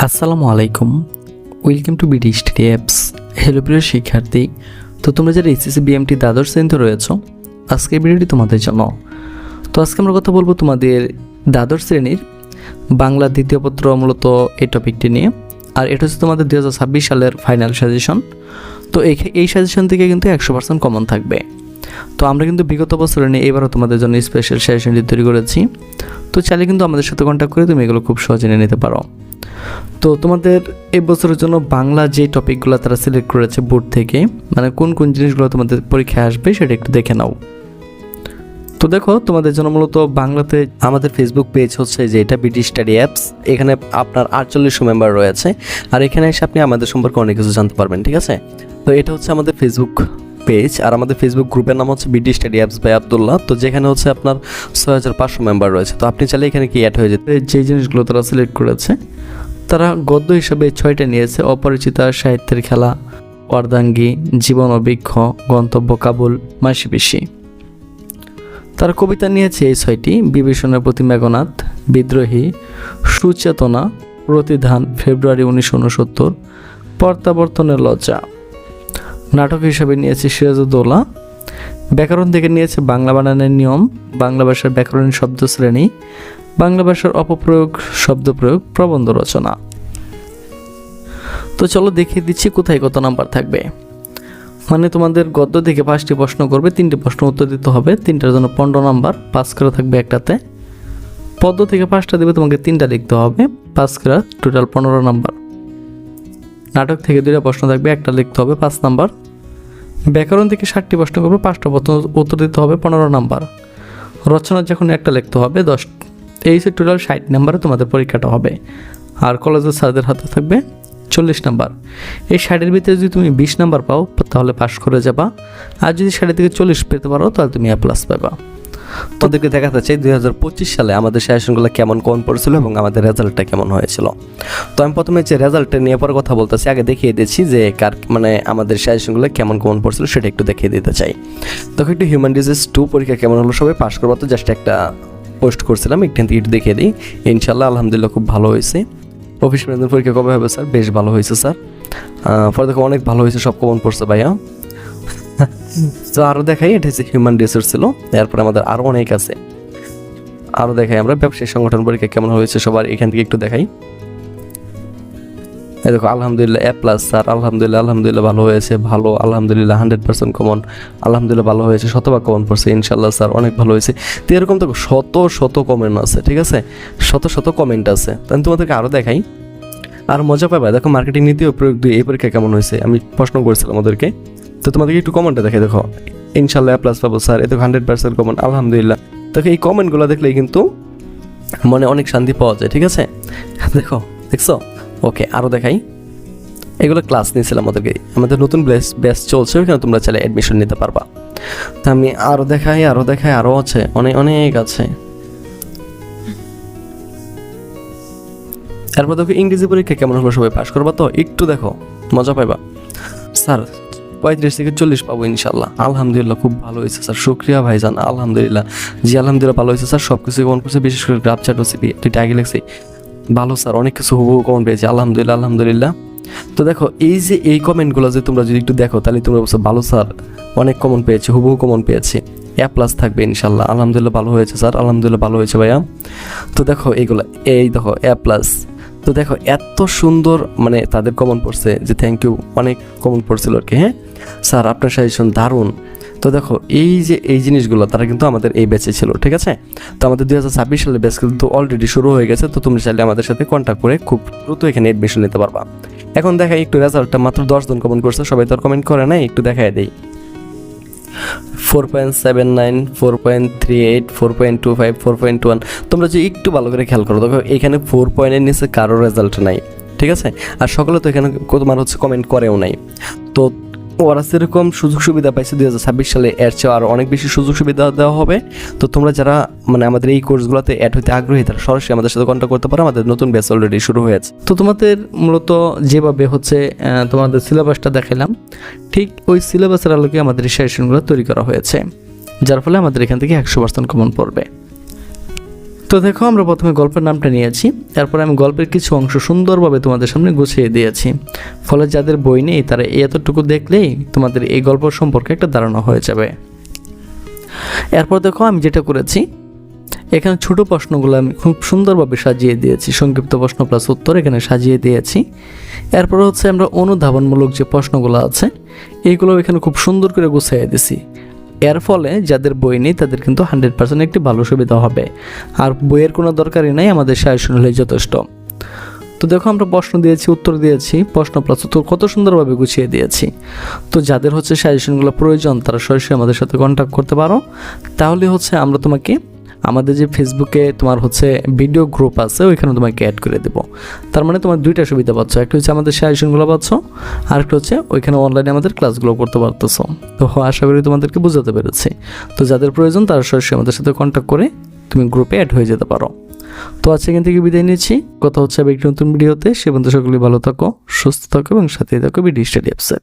আসসালামু আলাইকুম, welcome to BD study apps. Hello প্রিয় শিক্ষার্থী, তো তোমরা যারা এইচএসসি বিএমটি দ্বাদশ শ্রেণীতে রয়েছ, আজকের ভিডিওটি তোমাদের জন্য। তো আজকে আমরা কথা বলবো তোমাদের দ্বাদশ শ্রেণীর বাংলা দ্বিতীয় পত্র মূলত এই টপিকটি নিয়ে। আর এটা হচ্ছে তোমাদের 2026 সালের ফাইনাল সাজেশন। তো এই সাজেশন থেকে কিন্তু 100% কমন থাকবে। তো আমরা কিন্তু বিগত বছরে নিয়ে এবারও তোমাদের জন্য স্পেশাল সাজেশনটি তৈরি করেছি। তো চাইলে কিন্তু আমাদের সাথে কন্ট্যাক্ট করে তুমি এগুলো খুব সহজে নিয়ে নিতে পারো। তো তোমাদের এই বছরের জন্য বাংলা যে টপিকগুলো তারা সিলেক্ট করেছে বোর্ড থেকে, মানে কোন কোন জিনিসগুলো তোমাদের পরীক্ষায় আসবে সেটা একটু দেখে নাও। তো দেখো, তোমাদের জন্য মূলত বাংলাতে আমাদের ফেসবুক পেজ হচ্ছে যে এটা বিডি স্টাডি অ্যাপস। এখানে আপনার 48 মেম্বার রয়েছে, আর এখানে এসে আপনি আমাদের সম্পর্কে অনেক কিছু জানতে পারবেন। ঠিক আছে, তো এটা হচ্ছে আমাদের ফেসবুক পেজ, আর আমাদের ফেসবুক গ্রুপের নাম হচ্ছে BD study apps by Abdullah. তো যেখানে হচ্ছে আপনার 6500 মেম্বার রয়েছে। তো আপনি চাইলে এখানে কি অ্যাড হয়ে যেতে। যে জিনিসগুলো তারা সিলেক্ট করেছে, তারা গদ্য হিসাবে 6টা নিয়েছে: অপরিচিতা, সাহিত্যের খেলা, অর্ধাঙ্গী, জীবন অভিজ্ঞ, গন্তব্য কাবুল, মাসি পিসি। তারা কবিতা নিয়েছে এই 6টি: বিভীষণের প্রতি মেঘনাদ, বিদ্রোহী, সুচেতনা, প্রতিধান, ফেব্রুয়ারি 1969, প্রত্যাবর্তনের লজ্জা। নাটক হিসাবে নিয়েছে সিরাজউদ্দৌলা। ব্যাকরণ থেকে নিয়েছে বাংলা বানানের নিয়ম, বাংলা ভাষার ব্যাকরণের শব্দ শ্রেণী, বাংলা ভাষার অপপ্রয়োগ, শব্দপ্রয়োগ, প্রবন্ধ রচনা। তো চলো দেখিয়ে দিচ্ছি কোথায় কত নাম্বার থাকবে। মানে তোমাদের গদ্য থেকে 5টি প্রশ্ন করবে, 3টি প্রশ্ন উত্তর দিতে হবে। 3টার জন্য 15 নাম্বার, 5 করে থাকবে একটাতে। পদ্য থেকে 5টা দেবে, তোমাকে 3টা লিখতে হবে, 5 করে টোটাল 15 নাম্বার। নাটক থেকে 2টা প্রশ্ন থাকবে, একটা লিখতে হবে, 5 নাম্বার। ব্যাকরণ থেকে 60টি প্রশ্ন করবে, 5টা প্রশ্ন উত্তর দিতে হবে, 15 নাম্বার। রচনা যখন একটা লিখতে হবে, 10। এই যে টোটাল 60 নাম্বারে তোমাদের পরীক্ষাটা হবে। আর কলেজের স্যারদের হাতে থাকবে 40 নাম্বার। এই 60-এর ভিতরে যদি তুমি 20 নাম্বার পাও তাহলে পাস করে যাবা, আর যদি 60 থেকে 40 পেতে পারো তাহলে তুমি A+ পাবা। তোমাদেরকে দেখাতে চাই 2025 সালে আমাদের সাজেশনগুলো কেমন কোন পড়েছিল এবং আমাদের রেজাল্টটা কেমন হয়েছিল। তো আমি প্রথমে যে রেজাল্টটা নিয়ে পরে কথা বলতেছি, আগে দেখিয়ে দিচ্ছি যে কার মানে আমাদের সাজেশনগুলো কেমন কোন পড়েছিল সেটা একটু দেখিয়ে দিতে চাই। তখন একটু হিউম্যান ডিজিজ 2 পরীক্ষা কেমন হলো, সবাই পাস করবো। তো জাস্ট একটা পোস্ট করছিলাম, এখান থেকে একটু দেখিয়ে দিই। ইনশাল্লাহ আলহামদুলিল্লাহ খুব ভালো হয়েছে। অফিস ম্যানেজমেন্ট পরীক্ষা কবে হবে স্যার? বেশ ভালো হয়েছে স্যার। পরে দেখো অনেক ভালো হয়েছে, সব কমন পড়ছে ভাইয়া। তো আরও দেখাই, এটা হচ্ছে হিউম্যান রিসোর্স ছিল। এরপরে আমাদের আরও অনেক আছে, আরও দেখাই আমরা ব্যবসায়িক সংগঠন পরীক্ষা কেমন হয়েছে সবার। এখান থেকে একটু দেখাই। এই দেখো আলহামদুলিল্লাহ A+ স্যার, আলহামদুলিল্লাহ ভালো হয়েছে, ভালো আলহামদুলিল্লাহ 100% কমন, আলহামদুলিল্লাহ ভালো হয়েছে, শতভাগ কমন পড়ছে, ইনশাল্লাহ স্যার অনেক ভালো হয়েছে। তো এরকম তো শত কমেন্ট আছে। ঠিক আছে, শত কমেন্ট আছে। তাহলে তোমাদেরকে আরও দেখাই, আর মজা পাবে। দেখো মার্কেটিং নীতি ও প্রয়োগ 2 এই পরীক্ষা কেমন হয়েছে, আমি প্রশ্ন করেছিলাম ওদেরকে। তো তোমাদেরকে একটু কমেন্টটা দেখে দেখো, ইনশাল্লাহ A+ পাবো স্যার, এ তো 100% কমন, আলহামদুলিল্লাহ। দেখো এই কমেন্টগুলো দেখলেই কিন্তু মনে অনেক শান্তি পাওয়া যায়। ঠিক আছে, দেখছো। ওকে, আরও দেখাই। এগুলো ক্লাস নিয়েছিলাম আমাদের নতুন ব্যাচ চলছে, ওখানে তোমরা চাইলে অ্যাডমিশন নিতে পারবা। তা আমি আরও দেখাই, আরও আছে, অনেক আছে। এরপর দেখো ইংরেজি পরীক্ষা কেমন হলো, সবাই পাস করবা তো? একটু দেখো, মজা পাইবা। স্যার 35 থেকে 40 পাবো ইনশাল্লাহ, আলহামদুলিল্লাহ খুব ভালো হয়েছে স্যার, শুক্রিয়া ভাইজান, আলহামদুলিল্লাহ। জি আলহামদুলিল্লাহ ভালো হয়েছে স্যার, সব কিছু কমন করছে, বিশেষ করে গ্রাফ চার্ট ওসিপি 2টা আগে লেগছি, ভালো স্যার, অনেক কিছু হুবহু কমন পেয়েছি, আলহামদুলিল্লাহ। তো দেখো এই যে এই কমেন্টগুলো যে তোমরা যদি একটু দেখো, তাহলে তোমরা বলছো ভালো স্যার, অনেক কমন পেয়েছি, হুবহু কমন পেয়েছি, A+ থাকবে ইনশাল্লাহ, আলহামদুলিল্লাহ ভালো হয়েছে স্যার, আলহামদুলিল্লাহ ভালো হয়েছে ভাইয়া। তো দেখো এইগুলো, এই দেখো A+। তো দেখো এত সুন্দর মানে তাদের কমন পড়ছে যে থ্যাংক ইউ, অনেক কমন পড়ছিল আর কি। হ্যাঁ স্যার আপনার সাজেশন দারুণ। তো দেখো এই যে এই জিনিসগুলো তারা কিন্তু আমাদের এই ব্যাচে ছিল। ঠিক আছে, তো আমাদের 2026 সালের ব্যাচ কিন্তু অলরেডি শুরু হয়ে গেছে। তো তুমি চাইলে আমাদের সাথে কন্ট্যাক্ট করে খুব দ্রুত এখানে অ্যাডমিশন নিতে পারবা। এখন দেখাই একটু রেজাল্টটা, মাত্র 10 জন কমেন্ট করছে, সবাই তো কমেন্ট করে নাই, একটু দেখাই দেই। 4.79, 4.38, 4.25, 4.1। তোমরা যদি একটু ভালো করে খেয়াল করো, দেখো এখানে 4 পয়েন্টের নিচে কারোর রেজাল্ট নাই। ঠিক আছে, আর সকলে তো এখানে তোমার হচ্ছে কমেন্ট করেও নাই। তো ওরা সেরকম সুযোগ সুবিধা পাইছে 2026 সালে, এর চেয়ে আরও অনেক বেশি সুযোগ সুবিধা দেওয়া হবে। তো তোমরা যারা মানে আমাদের এই কোর্সগুলোতে অ্যাড হইতে আগ্রহী, তারা সরাসরি আমাদের সাথে কন্ট্যাক্ট করতে পারো, আমাদের নতুন ব্যাচ অলরেডি শুরু হয়েছে। তো তোমাদের মূলত যেভাবে হচ্ছে তোমাদের সিলেবাসটা দেখালাম, ঠিক ওই সিলেবাসের আলোকে আমাদের এই সাজেশনগুলো তৈরি করা হয়েছে, যার ফলে আমাদের এখান থেকে 100% কমন পড়বে। তো দেখো আমরা প্রথমে গল্পের নামটা নিয়েছি, তারপরে আমি গল্পের কিছু অংশ সুন্দরভাবে তোমাদের সামনে গুছিয়ে দিয়েছি। ফলে যাদের বই নেই তারা এতটুকু দেখলেই তোমাদের এই গল্প সম্পর্কে একটা ধারণা হয়ে যাবে। এরপর দেখো আমি যেটা করেছি, এখানে ছোট প্রশ্নগুলো আমি খুব সুন্দরভাবে সাজিয়ে দিয়েছি, সংক্ষিপ্ত প্রশ্ন প্লাস উত্তর এখানে সাজিয়ে দিয়েছি। এরপর হচ্ছে আমরা অনুধাবনমূলক যে প্রশ্নগুলো আছে এইগুলো এখানে খুব সুন্দর করে গুছিয়ে দিছি। এর ফলে যাদের বই নেই তাদের কিন্তু 100% একটি ভালো সুবিধা হবে। আর বইয়ের কোনো দরকারই নাই, আমাদের সাজেশন হলেই যথেষ্ট। তো দেখো আমরা প্রশ্ন দিয়েছি, উত্তর দিয়েছি, প্রশ্ন প্লাস উত্তর কত সুন্দরভাবে গুছিয়ে দিয়েছি। তো যাদের হচ্ছে সাজেশনগুলো প্রয়োজন তারা সরাসরি আমাদের সাথে কন্ট্যাক্ট করতে পারো। তাহলে হচ্ছে আমরা তোমাকে আমাদের যে ফেসবুকে তোমার হচ্ছে ভিডিও গ্রুপ আছে ওইখানে তোমাকে অ্যাড করে দেবো। তার মানে তোমার দুইটা সুবিধা পাচ্ছ, একটা হচ্ছে আমাদের সাজেশনগুলো পাচ্ছ, আর একটা হচ্ছে ওইখানে অনলাইনে আমাদের ক্লাসগুলো করতে পারতেছো। তো আশা করি তোমাদেরকে বোঝাতে পেরেছি। তো যাদের প্রয়োজন তারা সরাসরি আমাদের সাথে কন্ট্যাক্ট করে তুমি গ্রুপে অ্যাড হয়ে যেতে পারো। তো আজকে এখান থেকে বিদায় নিচ্ছি, কথা হচ্ছে একটি নতুন ভিডিওতে। সে পর্যন্ত সকলেই ভালো থাকো, সুস্থ থাকো এবং সাথে থাকো বিডি স্টাডি অ্যাপসে।